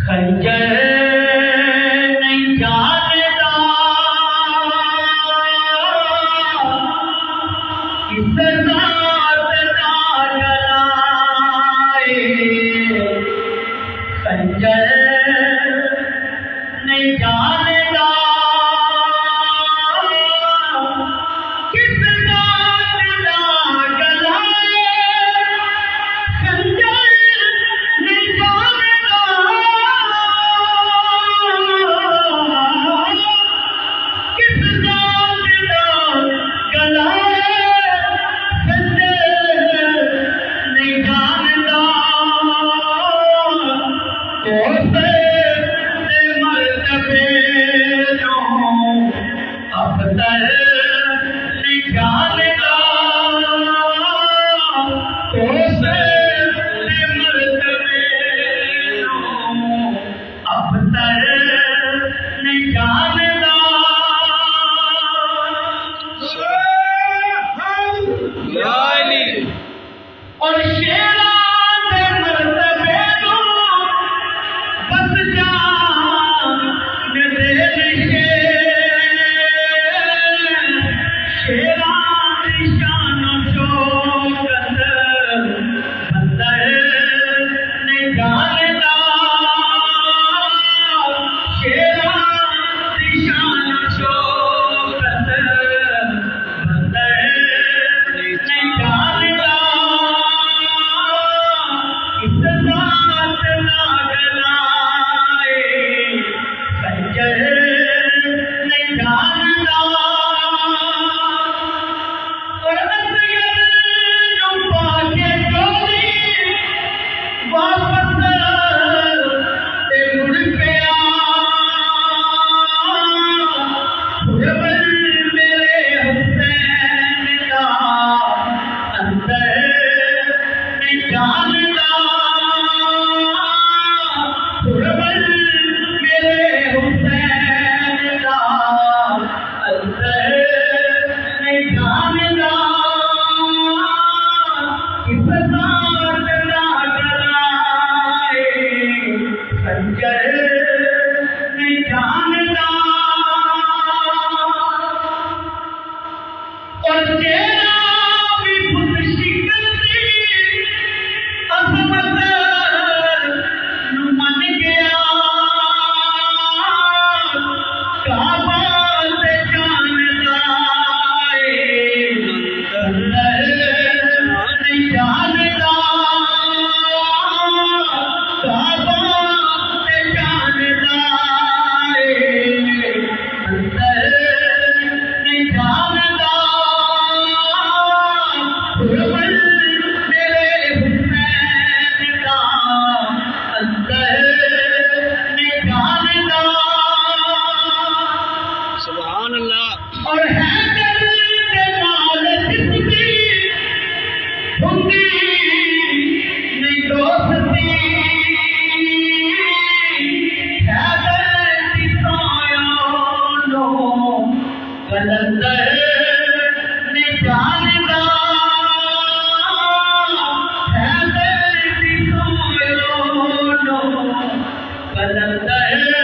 खंजर नहीं जानता किस रात ना जलाए, खंजर नहीं जानता किस रात ना जलाए, खंजर नहीं जानता किस रात ना जलाए, खंजर नहीं जानता तो मर्तबे जो अफसर नहीं जानता तो मर्तबे जो अफसर नहीं जानता। और शेरा दे मर्तबे जो बस जान दे लिखे, शेरा निशान शौकत बंदर नहीं जानता, शेरा निशान शौकत बंदर नहीं जानता किस रात ना जलाए, खंजर नहीं जानता। और असगर जो पाके चोरी वापस ते मुड़ पिया, हुरबल मेरे हुसैन का अंदर नहीं जानता, हुरबल मेरे हुसैन का अंदर नहीं जानता किस रात ना जलाए, खंजर नहीं जानता। और तेरा भी खुद शिकती अजमत नू मन गया, काबा से जानता अंदर नहीं जानता, काबा से जानता अंदर नहीं जानता, हुरबल मेरे हुसैन का अंदर नहीं जानता। सुभान अल्लाह। और हैदर के नाल जिसकी हुंदी नहीं दोस्ती, हैदर की सायों कलंदर नहीं जानता, हैदर की सायों कलंदर